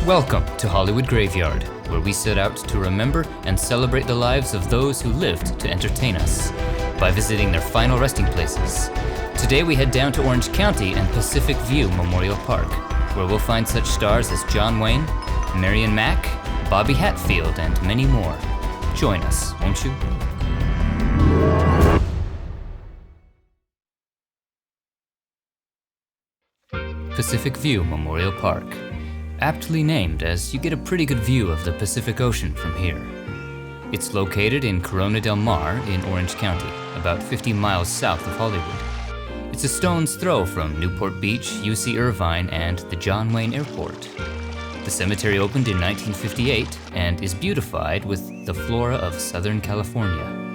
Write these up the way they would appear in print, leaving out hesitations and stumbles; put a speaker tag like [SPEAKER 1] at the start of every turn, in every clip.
[SPEAKER 1] Welcome to Hollywood Graveyard, where we set out to remember and celebrate the lives of those who lived to entertain us by visiting their final resting places. Today we head down to Orange County and Pacific View Memorial Park, where we'll find such stars as John Wayne, Marion Mack, Bobby Hatfield, and many more. Join us, won't you? Pacific View Memorial Park. Aptly named as you get a pretty good view of the Pacific Ocean from here. It's located in Corona del Mar in Orange County, about 50 miles south of Hollywood. It's a stone's throw from Newport Beach, UC Irvine, and the John Wayne Airport. The cemetery opened in 1958 and is beautified with the flora of Southern California.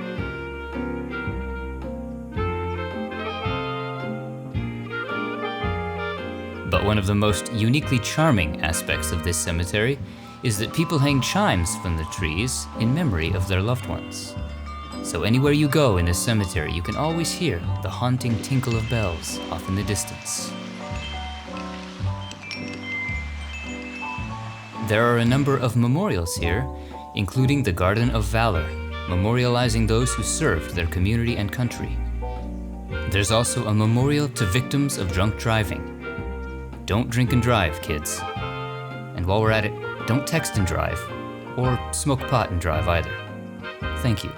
[SPEAKER 1] But one of the most uniquely charming aspects of this cemetery is that people hang chimes from the trees in memory of their loved ones. So anywhere you go in this cemetery, you can always hear the haunting tinkle of bells off in the distance. There are a number of memorials here, including the Garden of Valor, memorializing those who served their community and country. There's also a memorial to victims of drunk driving. Don't drink and drive, kids. And while we're at it, don't text and drive, or smoke pot and drive either. Thank you.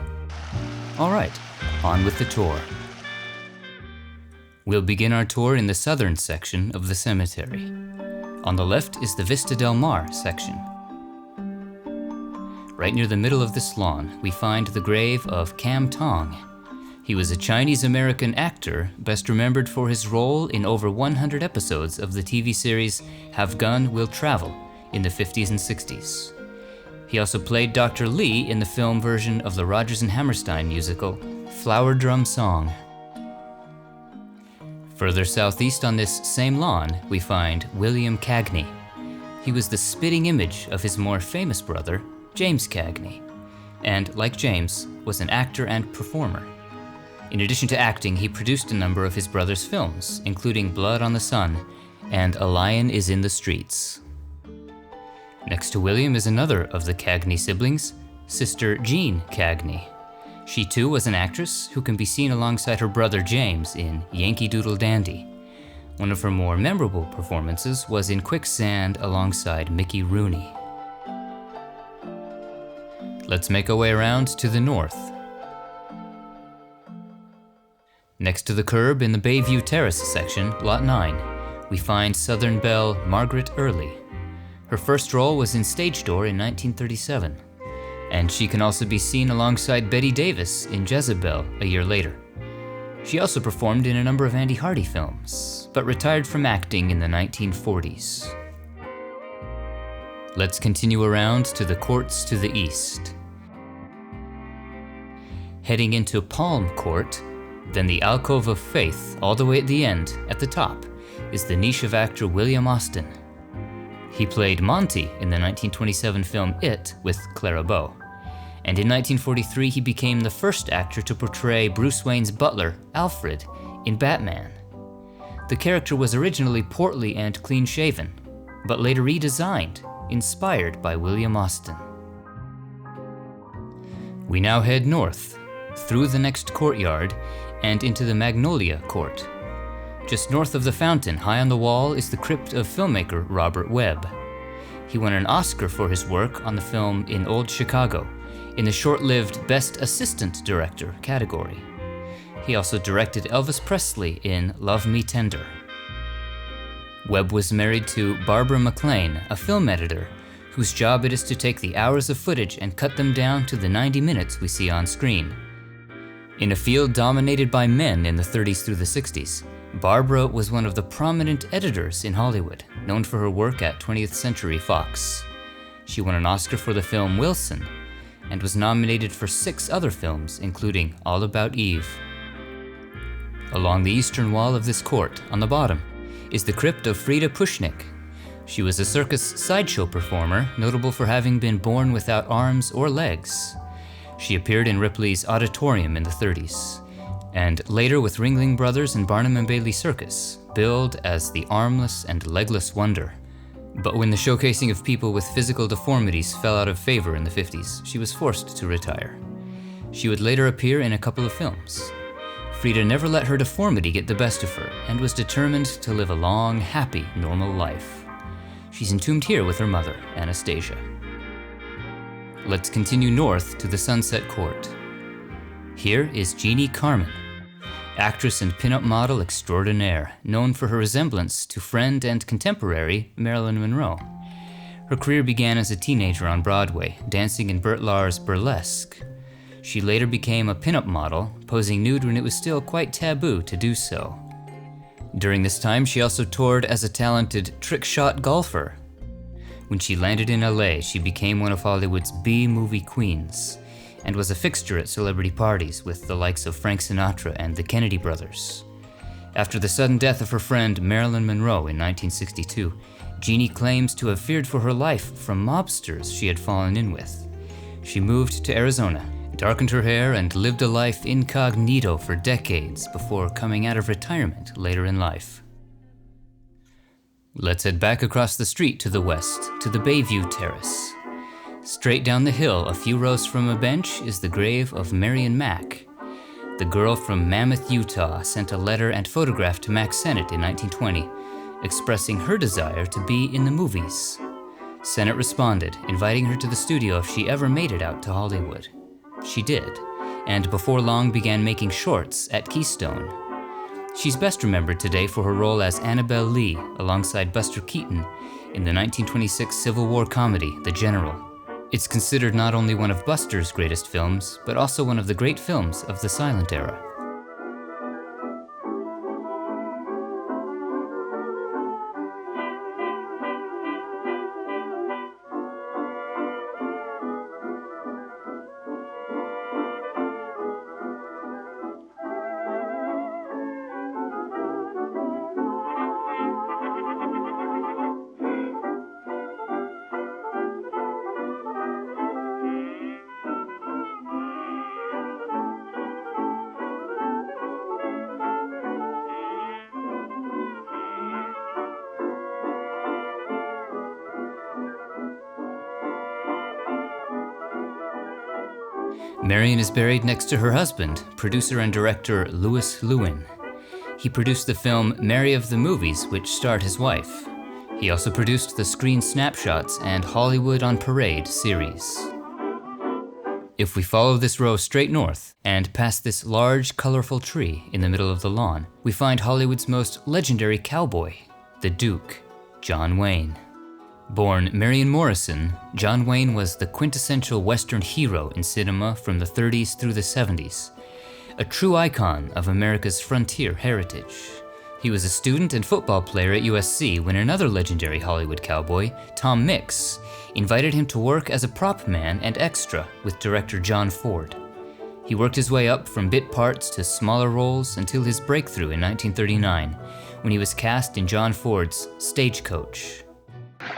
[SPEAKER 1] All right, on with the tour. We'll begin our tour in the southern section of the cemetery. On the left is the Vista del Mar section. Right near the middle of this lawn, we find the grave of Tong. He was a Chinese-American actor, best remembered for his role in over 100 episodes of the TV series Have Gun, Will Travel in the 50s and 60s. He also played Dr. Lee in the film version of the Rodgers and Hammerstein musical, Flower Drum Song. Further southeast on this same lawn, we find William Cagney. He was the spitting image of his more famous brother, James Cagney, and like James, was an actor and performer. In addition to acting, he produced a number of his brother's films, including Blood on the Sun and A Lion is in the Streets. Next to William is another of the Cagney siblings, Sister Jeanne Cagney. She too was an actress who can be seen alongside her brother James in Yankee Doodle Dandy. One of her more memorable performances was in Quicksand alongside Mickey Rooney. Let's make our way around to the north. Next to the curb in the Bayview Terrace section, Lot 9, we find Southern belle Margaret Early. Her first role was in Stage Door in 1937, and she can also be seen alongside Betty Davis in Jezebel a year later. She also performed in a number of Andy Hardy films, but retired from acting in the 1940s. Let's continue around to the courts to the east. Heading into Palm Court, then the Alcove of Faith, all the way at the end, at the top, is the niche of actor William Austin. He played Monty in the 1927 film It with Clara Bow, and in 1943 he became the first actor to portray Bruce Wayne's butler, Alfred, in Batman. The character was originally portly and clean-shaven, but later redesigned, inspired by William Austin. We now head north, through the next courtyard, and into the Magnolia Court. Just north of the fountain, high on the wall, is the crypt of filmmaker Robert Webb. He won an Oscar for his work on the film In Old Chicago, in the short-lived Best Assistant Director category. He also directed Elvis Presley in Love Me Tender. Webb was married to Barbara McLean, a film editor, whose job it is to take the hours of footage and cut them down to the 90 minutes we see on screen. In a field dominated by men in the 30s through the 60s, Barbara was one of the prominent editors in Hollywood, known for her work at 20th Century Fox. She won an Oscar for the film Wilson, and was nominated for 6 other films, including All About Eve. Along the eastern wall of this court, on the bottom, is the crypt of Frieda Pushnik. She was a circus sideshow performer, notable for having been born without arms or legs. She appeared in Ripley's Auditorium in the 30s, and later with Ringling Brothers and Barnum and Bailey Circus, billed as the armless and legless wonder. But when the showcasing of people with physical deformities fell out of favor in the 50s, she was forced to retire. She would later appear in a couple of films. Frieda never let her deformity get the best of her and was determined to live a long, happy, normal life. She's entombed here with her mother, Anastasia. Let's continue north to the Sunset Court. Here is Jeanne Carmen, actress and pinup model extraordinaire, known for her resemblance to friend and contemporary Marilyn Monroe. Her career began as a teenager on Broadway, dancing in Bert Lahr's Burlesque. She later became a pinup model, posing nude when it was still quite taboo to do so. During this time, she also toured as a talented trick-shot golfer. When she landed in LA, she became one of Hollywood's B-movie queens, and was a fixture at celebrity parties with the likes of Frank Sinatra and the Kennedy brothers. After the sudden death of her friend Marilyn Monroe in 1962, Jeanne claims to have feared for her life from mobsters she had fallen in with. She moved to Arizona, darkened her hair, and lived a life incognito for decades before coming out of retirement later in life. Let's head back across the street to the west, to the Bayview Terrace. Straight down the hill, a few rows from a bench, is the grave of Marion Mack. The girl from Mammoth, Utah, sent a letter and photograph to Mack Sennett in 1920, expressing her desire to be in the movies. Sennett responded, inviting her to the studio if she ever made it out to Hollywood. She did, and before long began making shorts at Keystone. She's best remembered today for her role as Annabelle Lee alongside Buster Keaton in the 1926 Civil War comedy, The General. It's considered not only one of Buster's greatest films, but also one of the great films of the silent era. Marion is buried next to her husband, producer and director Louis Lewyn. He produced the film Mary of the Movies, which starred his wife. He also produced the Screen Snapshots and Hollywood on Parade series. If we follow this row straight north and past this large, colorful tree in the middle of the lawn, we find Hollywood's most legendary cowboy, the Duke, John Wayne. Born Marion Morrison, John Wayne was the quintessential Western hero in cinema from the 30s through the 70s, a true icon of America's frontier heritage. He was a student and football player at USC when another legendary Hollywood cowboy, Tom Mix, invited him to work as a prop man and extra with director John Ford. He worked his way up from bit parts to smaller roles until his breakthrough in 1939, when he was cast in John Ford's Stagecoach.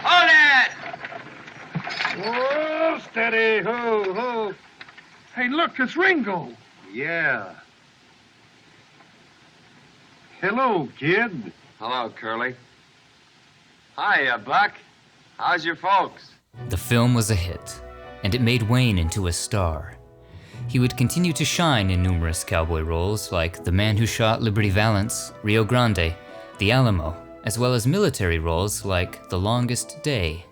[SPEAKER 2] On it!
[SPEAKER 3] Whoa, steady, ho, ho. Hey, look, it's Ringo.
[SPEAKER 2] Yeah.
[SPEAKER 3] Hello, kid.
[SPEAKER 2] Hello, Curly. Hiya, Buck. How's your folks?
[SPEAKER 1] The film was a hit, and it made Wayne into a star. He would continue to shine in numerous cowboy roles like The Man Who Shot Liberty Valance, Rio Grande, The Alamo, as well as military roles like The Longest Day.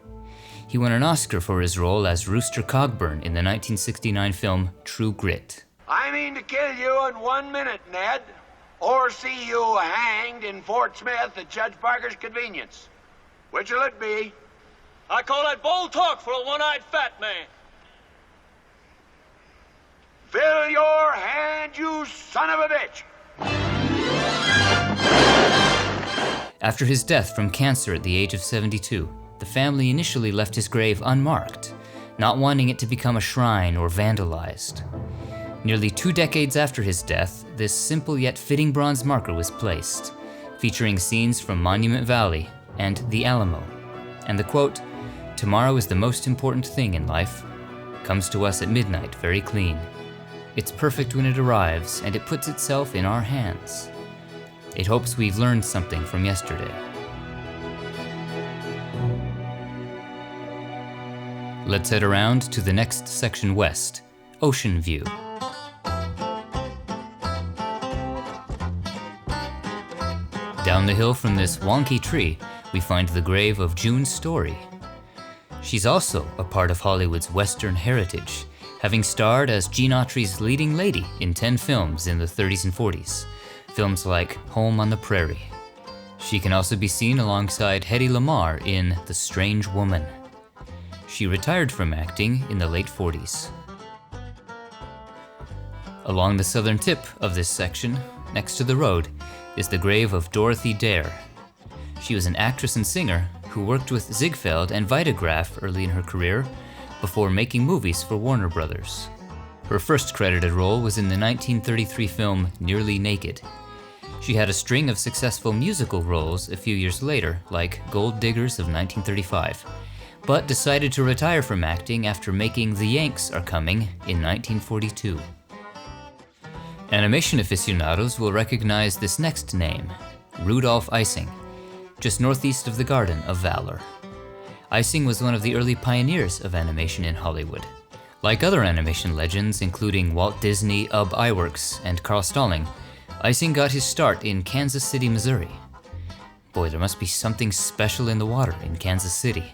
[SPEAKER 1] He won an Oscar for his role as Rooster Cogburn in the 1969 film True Grit.
[SPEAKER 4] I mean to kill you in 1 minute, Ned, or see you hanged in Fort Smith at Judge Parker's convenience. Which'll it be?
[SPEAKER 5] I call that bold talk for a one-eyed fat man.
[SPEAKER 4] Fill your hand, you son of a bitch!
[SPEAKER 1] After his death from cancer at the age of 72, the family initially left his grave unmarked, not wanting it to become a shrine or vandalized. Nearly 2 decades after his death, this simple yet fitting bronze marker was placed, featuring scenes from Monument Valley and the Alamo. And the quote, "Tomorrow is the most important thing in life," comes to us at midnight very clean. It's perfect when it arrives, and it puts itself in our hands. It hopes we've learned something from yesterday. Let's head around to the next section west, Ocean View. Down the hill from this wonky tree, we find the grave of June Storey. She's also a part of Hollywood's Western heritage, having starred as Gene Autry's leading lady in 10 films in the 30s and 40s, films like Home on the Prairie. She can also be seen alongside Hedy Lamarr in The Strange Woman. She retired from acting in the late 40s. Along the southern tip of this section, next to the road, is the grave of Dorothy Dare. She was an actress and singer who worked with Ziegfeld and Vitagraph early in her career before making movies for Warner Brothers. Her first credited role was in the 1933 film Nearly Naked. She had a string of successful musical roles a few years later, like Gold Diggers of 1935, but decided to retire from acting after making The Yanks Are Coming in 1942. Animation aficionados will recognize this next name, Rudolf Ising, just northeast of the Garden of Valor. Ising was one of the early pioneers of animation in Hollywood. Like other animation legends, including Walt Disney, Ub Iwerks, and Carl Stalling, Ising got his start in Kansas City, Missouri. Boy, there must be something special in the water in Kansas City.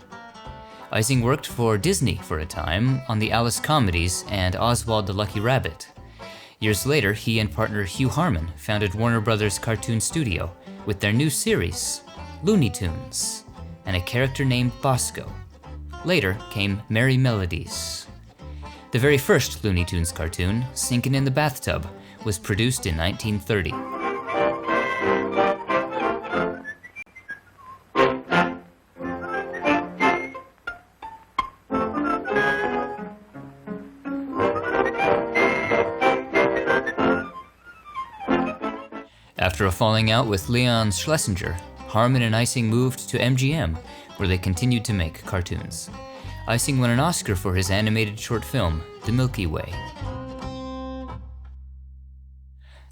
[SPEAKER 1] Ising worked for Disney for a time on the Alice comedies and Oswald the Lucky Rabbit. Years later, he and partner Hugh Harman founded Warner Brothers Cartoon Studio with their new series, Looney Tunes, and a character named Bosco. Later came Merry Melodies. The very first Looney Tunes cartoon, Sinkin' in the Bathtub, was produced in 1930. After a falling out with Leon Schlesinger, Harman and Ising moved to MGM, where they continued to make cartoons. Ising won an Oscar for his animated short film, The Milky Way.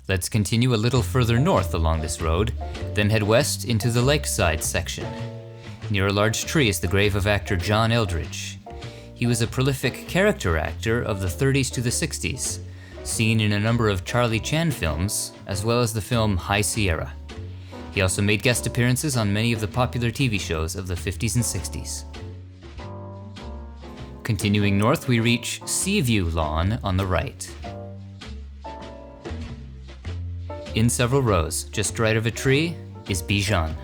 [SPEAKER 1] Let's continue a little further north along this road, then head west into the lakeside section. Near a large tree is the grave of actor John Eldredge. He was a prolific character actor of the 30s to the 60s, seen in a number of Charlie Chan films, as well as the film High Sierra. He also made guest appearances on many of the popular TV shows of the 50s and 60s. Continuing north, we reach Seaview Lawn on the right. In several rows, just right of a tree, is Bijan,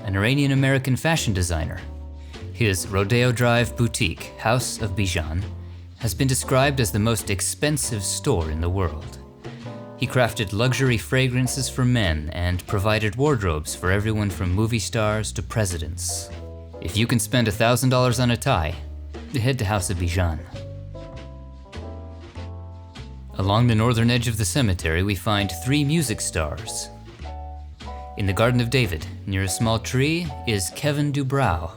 [SPEAKER 1] an Iranian-American fashion designer. His Rodeo Drive boutique, House of Bijan, has been described as the most expensive store in the world. He crafted luxury fragrances for men and provided wardrobes for everyone from movie stars to presidents. If you can spend $1,000 on a tie, head to House of Bijan. Along the northern edge of the cemetery, we find 3 music stars. In the Garden of David, near a small tree, is Kevin DuBrow.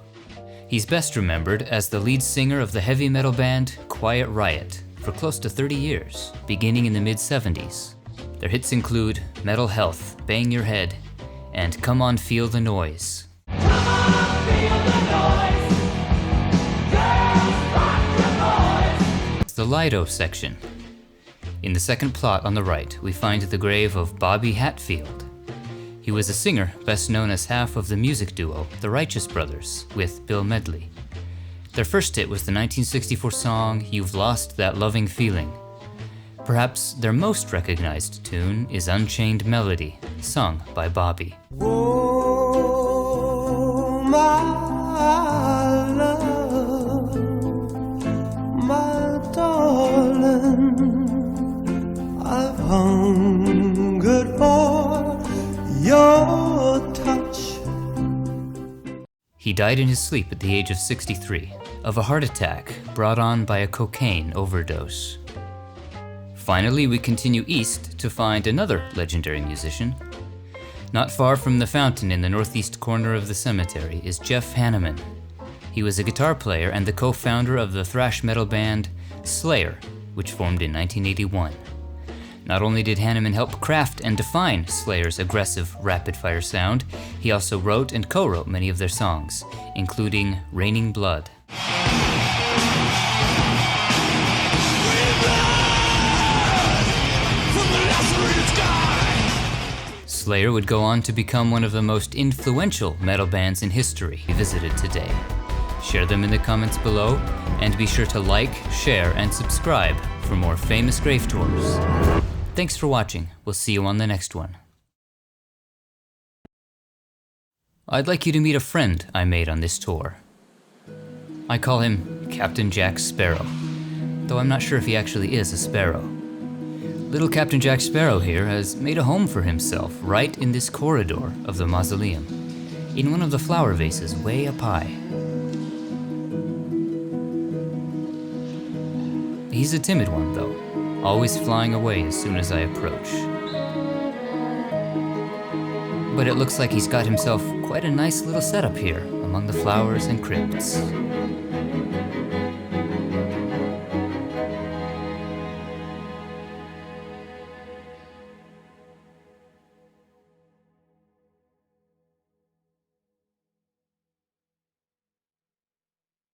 [SPEAKER 1] He's best remembered as the lead singer of the heavy metal band Quiet Riot for close to 30 years, beginning in the mid-70s. Their hits include Metal Health, Bang Your Head, and Come On Feel the Noise.
[SPEAKER 6] Come on, feel the noise. Girls, rock your boys.
[SPEAKER 1] It's the Lido section. In the second plot on the right, we find the grave of Bobby Hatfield. He was a singer, best known as half of the music duo, the Righteous Brothers, with Bill Medley. Their first hit was the 1964 song, You've Lost That Loving Feeling. Perhaps their most recognized tune is Unchained Melody, sung by Bobby.
[SPEAKER 7] Oh, my love, my darling, I've hungered for your touch.
[SPEAKER 1] He died in his sleep at the age of 63, of a heart attack brought on by a cocaine overdose. Finally, we continue east to find another legendary musician. Not far from the fountain in the northeast corner of the cemetery is Jeff Hanneman. He was a guitar player and the co-founder of the thrash metal band Slayer, which formed in 1981. Not only did Hanneman help craft and define Slayer's aggressive, rapid-fire sound, he also wrote and co-wrote many of their songs, including Raining Blood. Slayer would go on to become one of the most influential metal bands in history visited today. Share them in the comments below, and be sure to like, share, and subscribe for more famous grave tours. Thanks for watching. We'll see you on the next one. I'd like you to meet a friend I made on this tour. I call him Captain Jack Sparrow, though I'm not sure if he actually is a sparrow. Little Captain Jack Sparrow here has made a home for himself right in this corridor of the mausoleum, in one of the flower vases way up high. He's a timid one though, always flying away as soon as I approach. But it looks like he's got himself quite a nice little setup here among the flowers and crypts.